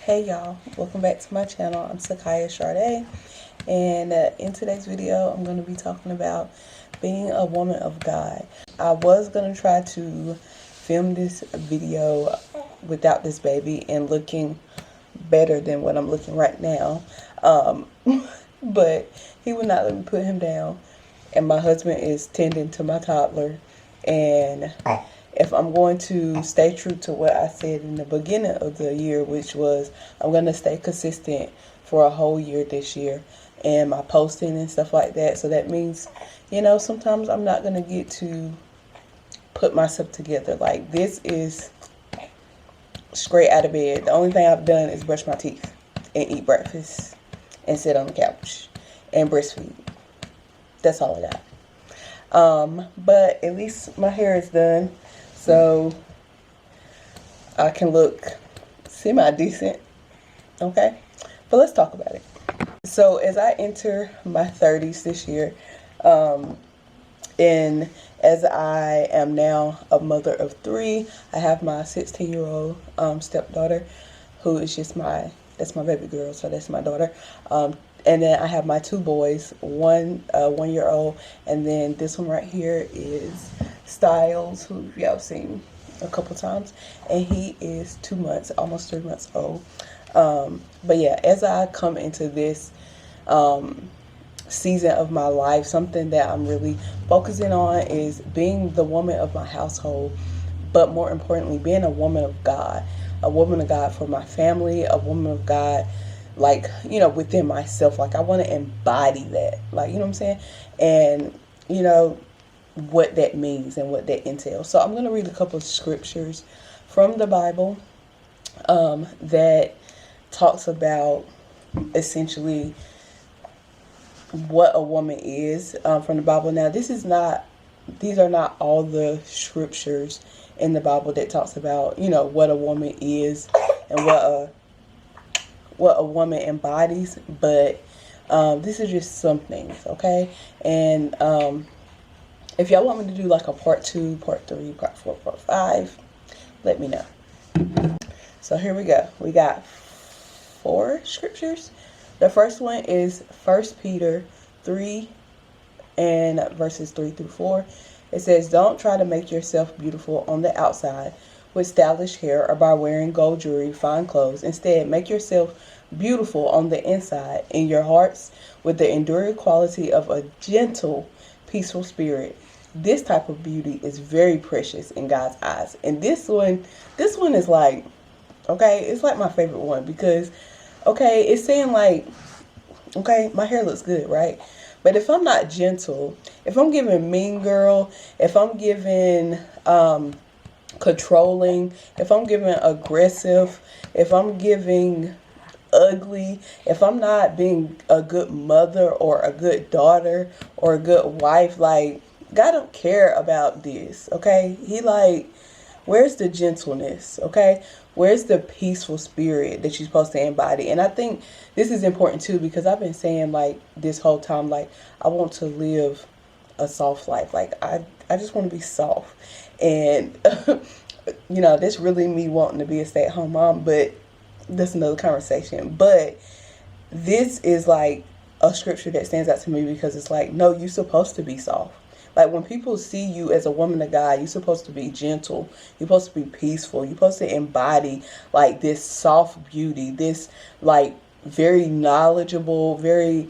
Hey y'all, welcome back to my channel. I'm Sachiya Shardai, and in today's video I'm going to be talking about being a woman of God. I was going to try to film this video without this baby and looking better than what I'm looking right now, but he would not let me put him down, and my husband is tending to my toddler, and if I'm going to stay true to what I said in the beginning of the year, which was I'm going to stay consistent for a whole year this year and my posting and stuff like that. So that means, sometimes I'm not going to get to put myself together. Like, this is straight out of bed. The only thing I've done is brush my teeth and eat breakfast and sit on the couch and breastfeed. That's all I got. But at least my hair is done, so I can look semi-decent, okay? But let's talk about it. So as I enter my 30s this year, and as I am now a mother of 3, I have my 16-year-old stepdaughter, who is just that's my baby girl, so that's my daughter. And then I have my 2 boys, one 1-year-old, and then this one right here is Styles, who y'all have seen a couple times, and he is 2 months, almost 3 months old. But yeah, as I come into this season of my life, something that I'm really focusing on is being the woman of my household, but more importantly, being a woman of God for my family, a woman of God, like, within myself. Like, I want to embody that, like, you know what I'm saying? And, what that means and what that entails. So I'm going to read a couple of scriptures from the Bible that talks about essentially what a woman is from the Bible. Now, these are not all the scriptures in the Bible that talks about, what a woman is and what a woman embodies, but this is just some things, okay? And if y'all want me to do like a part 2, part 3, part 4, part 5, let me know. So here we go. We got 4 scriptures. The first one is 1 Peter 3 and verses 3 through 4. It says, "Don't try to make yourself beautiful on the outside with stylish hair or by wearing gold jewelry, fine clothes. Instead, make yourself beautiful on the inside, in your hearts, with the enduring quality of a gentle, peaceful spirit. This type of beauty is very precious in God's eyes." And this one is like, okay, it's like my favorite one because, okay, it's saying like, okay, my hair looks good, right? But if I'm not gentle, if I'm giving mean girl, if I'm giving controlling, if I'm giving aggressive, if I'm giving ugly, if I'm not being a good mother or a good daughter or a good wife, like, God don't care about this, okay? He like, where's the gentleness, okay? Where's the peaceful spirit that you're supposed to embody? And I think this is important too, because I've been saying like this whole time, like, I want to live a soft life. Like, I just want to be soft. And, that's really me wanting to be a stay-at-home mom, but that's another conversation. But this is like a scripture that stands out to me because it's like, no, you're supposed to be soft. Like, when people see you as a woman of God, you're supposed to be gentle. You're supposed to be peaceful. You're supposed to embody like this soft beauty, this like very knowledgeable, very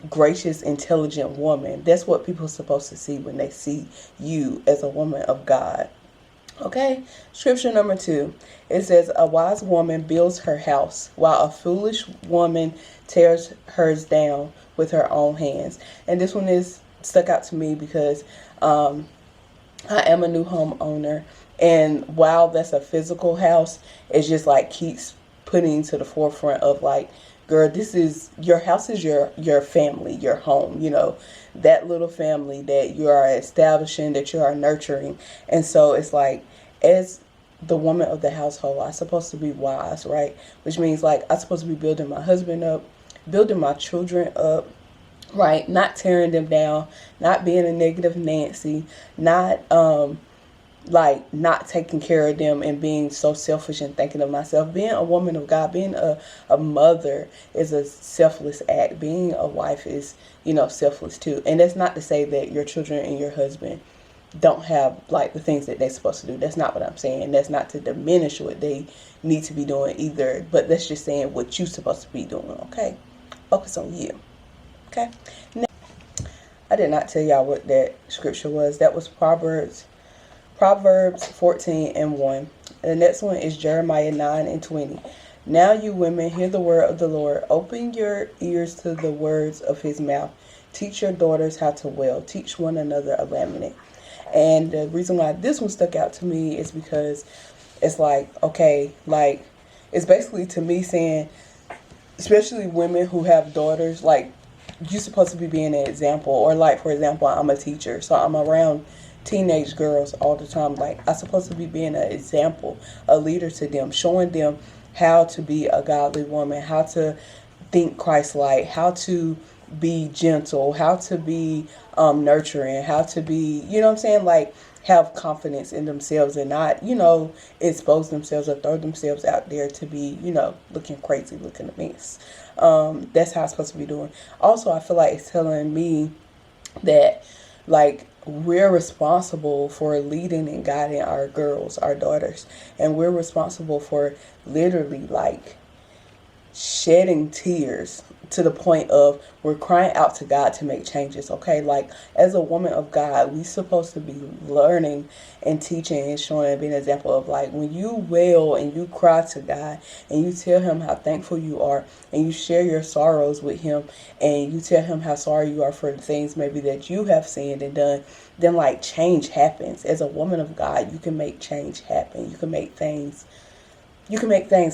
gracious, intelligent woman. That's what people are supposed to see when they see you as a woman of God. Okay, scripture number 2. It says, "A wise woman builds her house, while a foolish woman tears hers down with her own hands." And this one is stuck out to me because I am a new home owner, and while that's a physical house, it's just like keeps putting to the forefront of like, girl, this is your house, is your family, your home, that little family that you are establishing, that you are nurturing. And so it's like, as the woman of the household, I'm supposed to be wise, right? Which means like I'm supposed to be building my husband up, building my children up, right? Not tearing them down, not being a negative Nancy, not like not taking care of them and being so selfish and thinking of myself. Being a woman of God, being a mother is a selfless act. Being a wife is, selfless too. And that's not to say that your children and your husband don't have like the things that they're supposed to do. That's not what I'm saying. That's not to diminish what they need to be doing either. But that's just saying what you're supposed to be doing, okay? Focus on you, okay? Now, I did not tell y'all what that scripture was. That was Proverbs 14:1. The next one is Jeremiah 9:20. Now you women, hear the word of the Lord. Open your ears to the words of his mouth. Teach your daughters how to wail. Teach one another a lament. And the reason why this one stuck out to me is because it's like, okay, like, it's basically to me saying, especially women who have daughters, like, you're supposed to be being an example. Or like, for example, I'm a teacher, so I'm around teenage girls all the time. Like, I'm supposed to be being an example, a leader to them, showing them how to be a godly woman, how to think Christ-like, how to be gentle, how to be nurturing, how to be, like, have confidence in themselves and not, expose themselves or throw themselves out there to be, looking crazy, looking a mess. That's how I'm supposed to be doing. Also, I feel like it's telling me that, like, we're responsible for leading and guiding our girls, our daughters, and we're responsible for literally, like, shedding tears to the point of we're crying out to God to make changes, okay? Like, as a woman of God, we supposed to be learning and teaching and showing and being an example of, like, when you wail and you cry to God and you tell him how thankful you are and you share your sorrows with him and you tell him how sorry you are for the things maybe that you have sinned and done, then, like, change happens. As a woman of God, you can make change happen. You can make things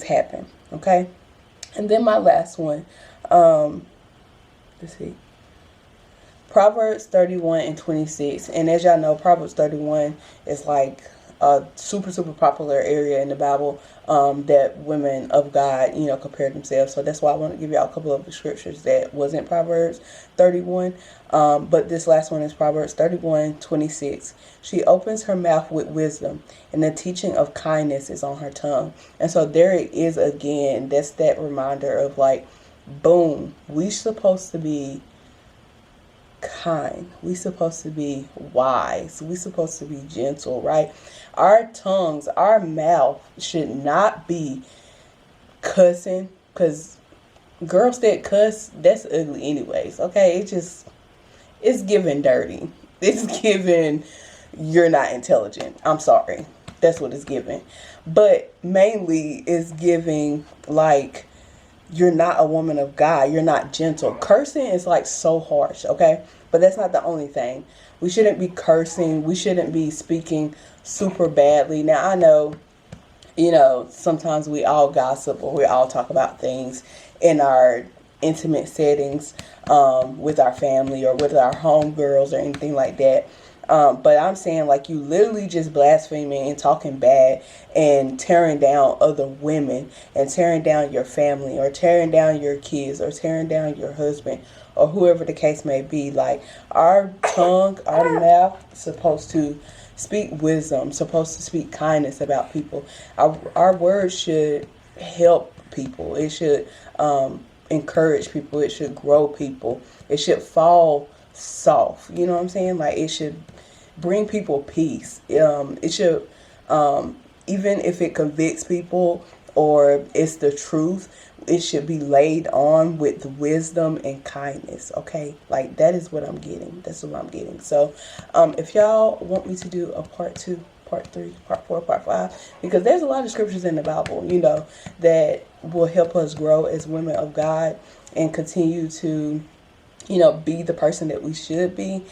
happen, okay? And then my last one, let's see, Proverbs 31:26. And as y'all know, Proverbs 31 is like a super, super popular area in the Bible that women of God, compare themselves. So that's why I want to give y'all a couple of scriptures that wasn't Proverbs 31. But this last one is Proverbs 31:26. She opens her mouth with wisdom, and the teaching of kindness is on her tongue. And so there it is again. That's that reminder of, like, boom, we supposed to be kind. We supposed to be wise. We supposed to be gentle, right? Our tongues, our mouth should not be cussing, because girls that cuss, that's ugly anyways, okay? It's giving dirty. It's giving you're not intelligent. I'm sorry. That's what it's giving. But mainly it's giving, like, you're not a woman of God. You're not gentle. Cursing is, like, so harsh, okay? But that's not the only thing. We shouldn't be cursing. We shouldn't be speaking super badly. Now, I know, sometimes we all gossip or we all talk about things in our intimate settings with our family or with our homegirls or anything like that. But I'm saying, like, you literally just blaspheming and talking bad and tearing down other women and tearing down your family or tearing down your kids or tearing down your husband or whoever the case may be. Like, our tongue, our mouth is supposed to speak wisdom, supposed to speak kindness about people. Our words should help people. It should encourage people. It should grow people. It should fall soft. You know what I'm saying? Like, it should bring people peace. It should, even if it convicts people or it's the truth, it should be laid on with wisdom and kindness, okay? Like, that is what I'm getting. That's what I'm getting. So, if y'all want me to do a part 2, part 3, part 4, part 5, because there's a lot of scriptures in the Bible, that will help us grow as women of God and continue to, be the person that we should be.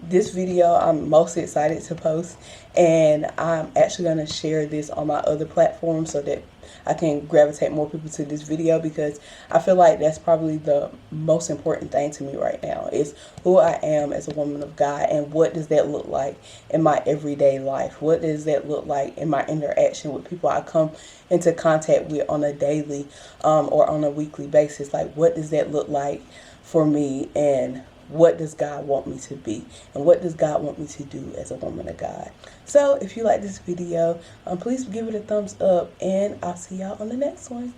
This video I'm most excited to post, and I'm actually going to share this on my other platforms so that I can gravitate more people to this video, because I feel like that's probably the most important thing to me right now is who I am as a woman of God, and what does that look like in my everyday life? What does that look like in my interaction with people I come into contact with on a daily or on a weekly basis? Like, what does that look like for me, and what does God want me to be, and what does God want me to do as a woman of God. So if you like this video, please give it a thumbs up, and I'll see y'all on the next one.